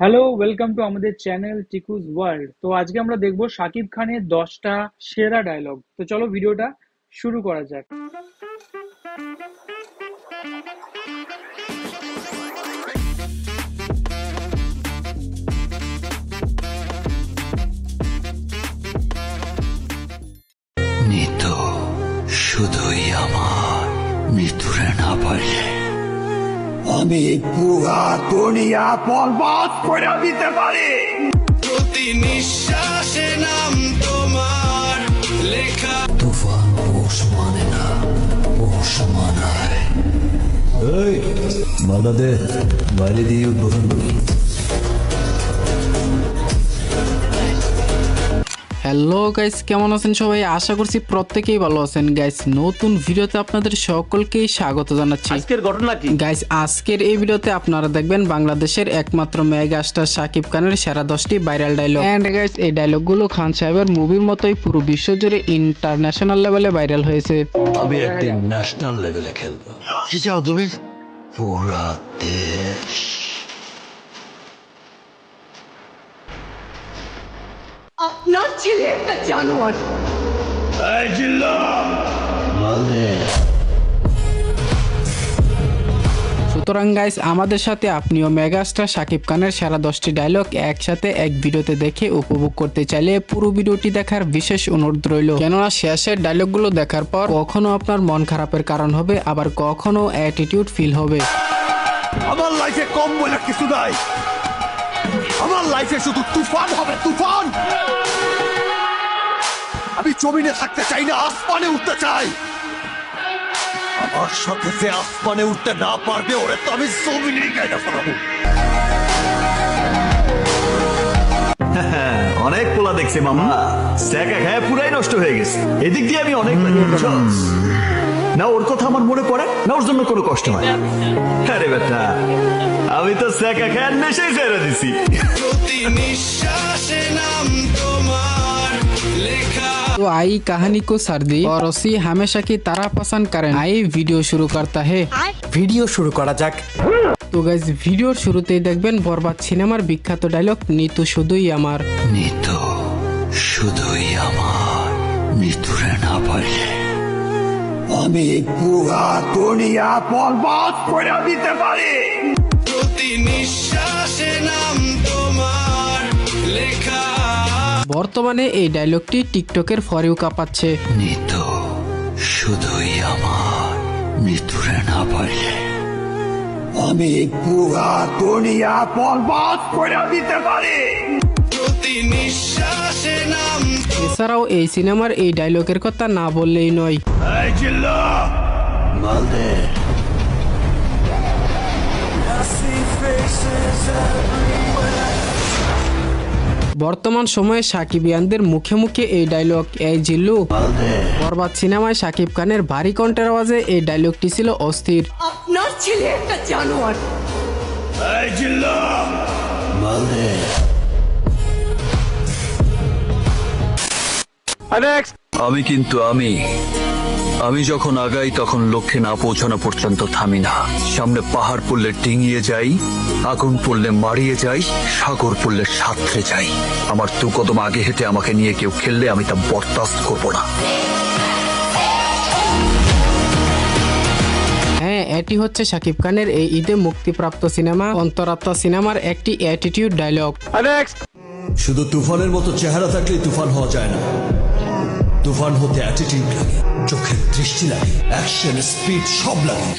Hello, welcome to আমাদের channel টিকুজ world. তো আজকে আমরা দেখবো শাকিব খানের 10টা সেরা ডায়লগ। তো চলো ভিডিওটা শুরু করা যাক। নিতু শুধুই আমার মৃত্যুরে না পারলে আমি পুরা দুনিয়া বরবাদ করে দিতে পারি। প্রতি নিঃশ্বাসে নাম তোমার লেখা। তুফান পোষ মানে না, পোষ মানায়। এই মালা দে, বাইরে দিয়ে উদ্বোধন করি। হ্যালো গাইস, কেমন আছেন সবাই? আশা করছি প্রত্যেকেই ভালো আছেন। গাইস, নতুন ভিডিওতে আপনাদের সকলকেই স্বাগত জানাচ্ছি। আজকের ঘটনা কি গাইস, আজকের এই ভিডিওতে আপনারা দেখবেন বাংলাদেশের একমাত্র মেগা স্টার শাকিব খানের সেরা 10টি ভাইরাল ডায়লগ। এন্ড গাইস, এই ডায়লগগুলো খান সাহেবের মুভির মতোই পুরো বিশ্ব জুড়ে ইন্টারন্যাশনাল লেভেলে ভাইরাল হয়েছে। আমি একদিন ন্যাশনাল লেভেলে খেলবো। কি চাও তুমি? পুরা দেশ। আপনার ছেলে একটা জানোয়ার। সুতরাং গাইস, আমাদের সাথে আপনিও মেগাস্টার শাকিব খানের সেরা 10টি ডায়লগ একসাথে এক ভিডিওতে দেখে উপভোগ করতে চাইলে পুরো ভিডিওটি দেখার বিশেষ অনুরোধ রইল। কেননা শেষের ডায়লগগুলো দেখার পর কখনো আপনার মন খারাপের কারণ হবে, আবার কখনো অ্যাটিটিউড ফিল হবে। আমার লাইফে কম বলে কিছু নাই। আমার লাইফে শুধু তুফান হবে, তুফান। আমি জমিনে থাকতে চাই না, আসমানে উঠতে চাই। আমার সাথে যে আসমানে উঠতে না পারবে ওরে তো আমি জমিনেই গাইনা ফেলাবো। অনেক পোলা দেখছি মামা, স্ট্যাকা খায় পুরাই নষ্ট হয়ে গেছে। এদিক দিয়ে আমি অনেক না ওর কথা আমার মনে পড়ে না, ওর জন্য কোনো কষ্ট হয়। আরে বেটা, আমি তো স্ট্যাকা খায় নেশাই ছেড়ে দিছি। প্রতি নিঃশ্বাসে নাম তোমার লেখা। तो आई कहानी को सर्दी और उसी हमेशा की तरह पसंद करें। आई वीडियो शुरू करता है। ভিডিও শুরু করা যাক। তো গাইজ, ভিডিওর শুরুতেই দেখবেন বরবাদ সিনেমার বিখ্যাত ডায়লগ নিতু শুধুই আমার। নিতু শুধুই আমার মৃত্যুরে না পারলে আমি পুরা দুনিয়া বরবাদ করে দিতে পারি। প্রতি নিঃশ্বাসে নাম তোমার লেখা। বর্তমানে এই ডায়লগটি টিকটকের ফরেও কাঁপাচ্ছে। নিতু শুধুই আমার মৃত্যুরে না পারলে আমি পুরা দুনিয়া বরবাদ করে দিতে পারি। প্রতি নিঃশ্বাসে নাম এছাড়াও এই সিনেমার এই ডায়লগের কথা না বললেই নয়। এই জিল্লা মালদে বর্তমান সময়ে সাকিবিয়ানদের মুখে মুখে এই ডায়লগ। এই জিল্লু। মালদে বরবাদ সিনেমায় শাকিব খানের ভারী কণ্ঠের আওয়াজে এই ডায়লগটি ছিল অস্থির। আপনার ছেলে একটা জানোয়ার। এই জিল্লা মালদে আমি কিন্তু আমি যখন আগাই তখন লক্ষ্যে না পৌঁছানো পর্যন্ত থামি না। সামনে পাহাড় পড়লে ডিঙিয়ে যাই, আগুন পড়লে মারিয়ে যাই, সাগর পড়লে সাঁতরে যাই। আমার দু কদম আগে হেঁটে আমাকে নিয়ে কেউ খেললে আমি তা বরদাস্ত করবো না। হ্যাঁ, এটি হচ্ছে শাকিব খানের এই ঈদে মুক্তিপ্রাপ্ত সিনেমা অন্তরাত্মা সিনেমার একটি অ্যাটিটিউড ডায়লগ। শুধু তুফানের মতো চেহারা থাকলে তুফান হওয়া যায় না। তুফান হতে অ্যাটিটিউড লাগে, চোখের দৃষ্টি লাগে, অ্যাকশন স্পিড সব লাগে।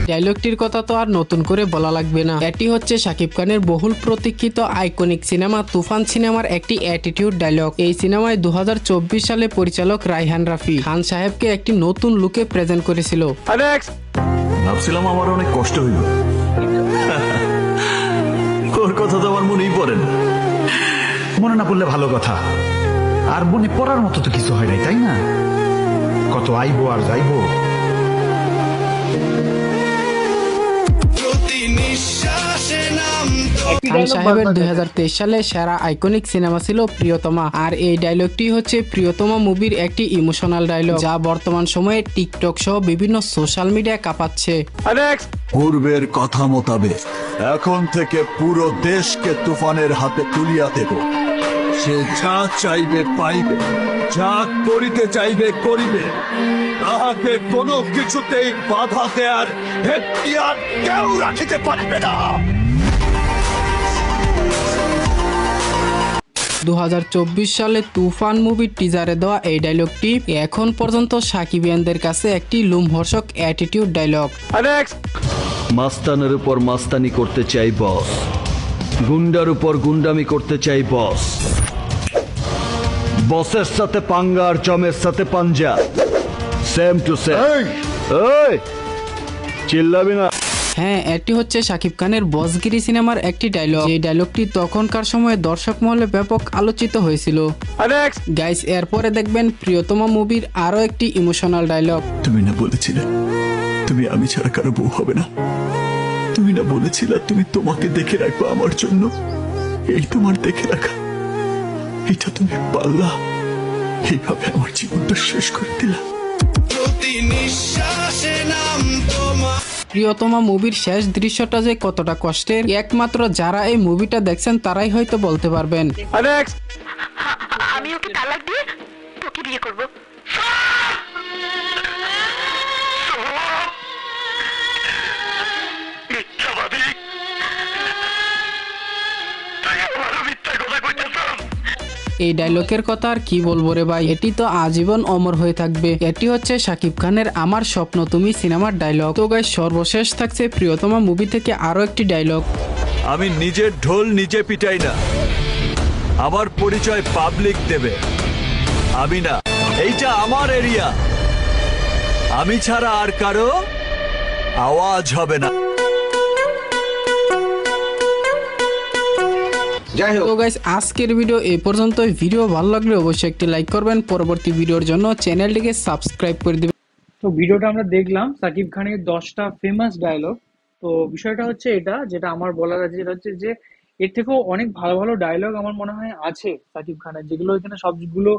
ডায়লগটির কথা তো আর নতুন করে বলা লাগবে না। এটি হচ্ছে শাকিব খানের বহুল প্রতীক্ষিত আইকনিক সিনেমা তুফান সিনেমার একটি অ্যাটিটিউড ডায়লগ। এই সিনেমায় 2024 সালে পরিচালক রায়হান রাফি খান সাহেবকে একটি নতুন লুকে প্রেজেন্ট করেছিল। ভাবছিলাম আমার অনেক কষ্ট হইব, ওর কথা তো আমার মনেই পড়ে না। মনে না পড়লে ভালো কথা, আর মনে পড়ার মতো তো কিছু হয় নাই, তাই না? কত আইবো আর যাইবো। প্রতি নিঃশ্বাসে নাম একই খান dialogue সাহেবের বারবার দেখে। 2023 সালে সেরা আইকনিক সিনেমা ছিল প্রিয়তমা, আর এই ডায়লগটি হচ্ছে প্রিয়তমা মুভির একটি ইমোশনাল ডায়লগ যা বর্তমান সময়ে টিকটক সহ বিভিন্ন সোশ্যাল মিডিয়া কাঁপাচ্ছে। পূর্বের কথা মোতাবেক এখন থেকে পুরো দেশকে তুফানের হাতে তুলিয়া দেব। সে যা চাইবে পাইবে, যা করিতে চাইবে করিবে, তাহাকে কোনো কিছুতেই বাধা দেয়ার এখতিয়ার কেউ রাখিতে পারবে না। 2024 সালে তুফান মুভির টিজারে দেওয়া এই ডায়লগটি এখন পর্যন্ত সাকিবিয়ানদের কাছে একটি লোমহর্ষক অ্যাটিটিউড ডায়লগ। মাস্তানের উপর মাস্তানি করতে চাই বস, গুন্ডার উপর গুন্ডামি করতে চাই বস, বসের সাথে পাঙ্গা আর চমের সাথে পাঞ্জা, সেম টু সেম। এই চিল্লাবি না। হ্যাঁ, এটি হচ্ছে শাকিব খানের বসগিরি সিনেমার একটি ডায়লগ। এই ডায়লগটি তখনকার সময়ে দর্শক মহলে ব্যাপক আলোচিত হয়েছিল। গাইস, এরপরে দেখবেন প্রিয়তমা মুভির আরো একটি ইমোশনাল ডায়লগ। তুমি না বলেছিলে তুমি আমি ছাড়া কারো বউ হবে না? তুমি না বলেছিলে তুমি তোমাকে দেখে রাখবো আমার জন্য? এই তোমার দেখে রাখা, এটা তুমি পারলা। এইভাবে আমার জীবনটা শেষ করে দিলা। প্রতি নিঃশ্বাসে নাম তোমার। প্রিয়তমা মুভির শেষ দৃশ্যটা যে কতটা কষ্টের একমাত্র যারা এই মুভিটা দেখছেন তারাই হয়তো বলতে পারবেন। আমি ওকে তালাক দিয়ে তোকে বিয়ে করব। এই ডায়লগের কথা আর কি বলবো রে ভাই, এটি তো আজীবন অমর হয়ে থাকবে। এটি হচ্ছে শাকিব খানের আমার স্বপ্ন তুমি সিনেমার ডায়লগ। তো গাইস, সর্বশেষ থাকছে প্রিয়তমা মুভি থেকে আরো একটি ডায়লগ। আমি নিজের ঢোল নিজে পিটাই না, আমার পরিচয় পাবলিক দেবে। আমি না, এইটা আমার এরিয়া, আমি ছাড়া আর কারো আওয়াজ হবে না। তো গাইস, আজকের ভিডিও এই পর্যন্তই। ভিডিও ভালো লাগলে অবশ্যই একটি লাইক করবেন, পরবর্তী ভিডিওর জন্য চ্যানেলটিকে সাবস্ক্রাইব করে দিবেন। তো ভিডিওটা আমরা দেখলাম সাকিব খানের 10টা ফেমাস ডায়লগ। তো বিষয়টা হচ্ছে এটা, যেটা আমার বলার আছে, যেটা হচ্ছে যে এর থেকেও অনেক ভালো ভালো ডায়লগ আমার মনে হয় আছে সাকিব খানের, যেগুলো এখানে সবগুলো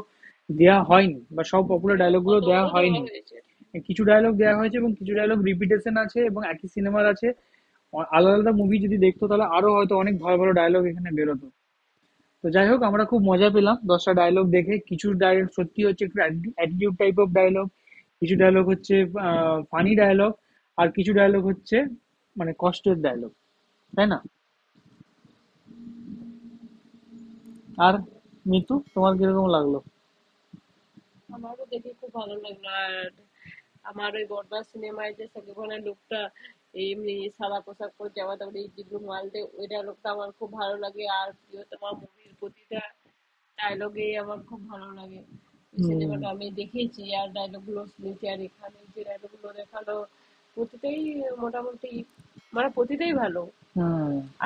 দেয়া হয়নি বা সব পপুলার ডায়লগ গুলো দেওয়া হয়নি। কিছু ডায়লগ দেওয়া হয়েছে এবং কিছু ডায়লগ রিপিটেশন আছে এবং একই সিনেমার আছে। আলাদা আলাদা মুভি যদি দেখতো তাহলে আরো হয়তো অনেক ভালো ভালো ডায়লগ এখানে বেরোতো। তো যাই হোক, আমরা খুব মজা পেলাম 10টা ডায়লগ দেখে। কিছু ডায়লগ সত্যি হচ্ছে একটু অ্যাটিটিউড টাইপ অফ ডায়লগ, কিছু ডায়লগ হচ্ছে ফানি ডায়লগ, আর কিছু ডায়লগ হচ্ছে মানে কষ্টের ডায়লগ, তাই না? আর মিতু, তোমার কিরকম লাগলো? আমারও দেখে খুব ভালো লাগলো। আর আমার ওই বরবাদ সিনেমায় যে সাকিব খানের লোকটা এমনি সাদা পোশাক পরে যাওয়া, তারপরে এই জিবলু মালতে, ওই ডায়লগটা আমার খুব ভালো লাগে। আর প্রিয়তমা মুভির প্রতিটা ডায়লগে আমার খুব ভালো লাগে। ওই সিনেমাটা আমি দেখেছি আর ডায়লগ গুলো শুনেছি, আর এখানে যে ডায়লগ গুলো দেখালো প্রতিটাই মোটামুটি মানে প্রতিটাই ভালো।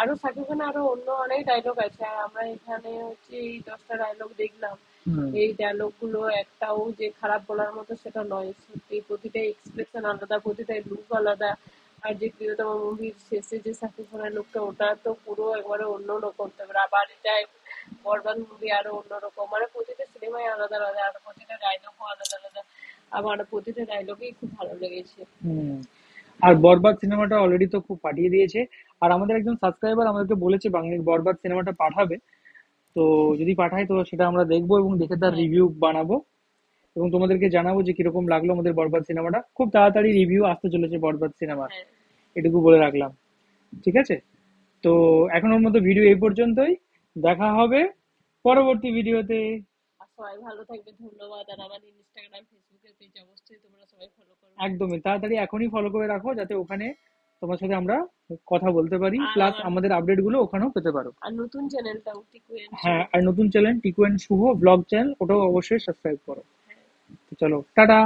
আরো সাকিব খানের আরো অন্য অনেক ডায়লগ আছে, আর আমরা এখানে হচ্ছে এই 10টা ডায়লগ দেখলাম। এই ডায়লগ গুলো একটাও যে খারাপ বলার মতো সেটা নয়, সত্যি প্রতিটা এক্সপ্রেশন আলাদা, প্রতিটা লুক আলাদা। আর যে প্রিয়তমা মুভির শেষে যে সাকিব খানের লুকটা, ওটা তো পুরো একবারে অন্যরকম। তারপরে আবার এটা বরবাদ মুভি আরো অন্যরকম, মানে প্রতিটা সিনেমাই আলাদা আলাদা, আর প্রতিটা ডায়লগও আলাদা আলাদা। আমার প্রতিটা ডায়লগই খুব ভালো লেগেছে। আর বরবাদ সিনেমাটা অলরেডি তো খুব পাঠিয়ে দিয়েছে, আর আমাদের একজন সাবস্ক্রাইবার আমাদেরকে বলেছে বাংলার বরবাদ সিনেমাটা পাঠাবে। তো যদি পাঠায় তো সেটা আমরা দেখবো এবং দেখে তার রিভিউ বানাবো এবং তোমাদেরকে জানাবো যে কিরকম লাগলো আমাদের বরবাদ সিনেমাটা। খুব তাড়াতাড়ি রিভিউ আসতে চলেছে বরবাদ সিনেমার, এটুকু বলে রাখলাম। ঠিক আছে, তো এখনোর মতো ভিডিও এই পর্যন্তই। দেখা হবে পরবর্তী ভিডিওতে। সবাই ভালো থাকবে, ধন্যবাদ। আর আমার ইনস্টাগ্রাম, ফেসবুকের পেজ অবশ্যই তোমরা সবাই ফলো করো। একদমই তাড়াতাড়ি এখনই ফলো করে রাখো, যাতে ওখানে তোমার সাথে আমরা কথা বলতে পারি, প্লাস আমাদের আপডেট গুলো ওখানেও পেতে পারো। আর নতুন চ্যানেলটাও টিকুয়েন, হ্যাঁ, আর নতুন channel Tiku and Shubho blog channel, ওটাও অবশ্যই সাবস্ক্রাইব করো। চলো, টাটা।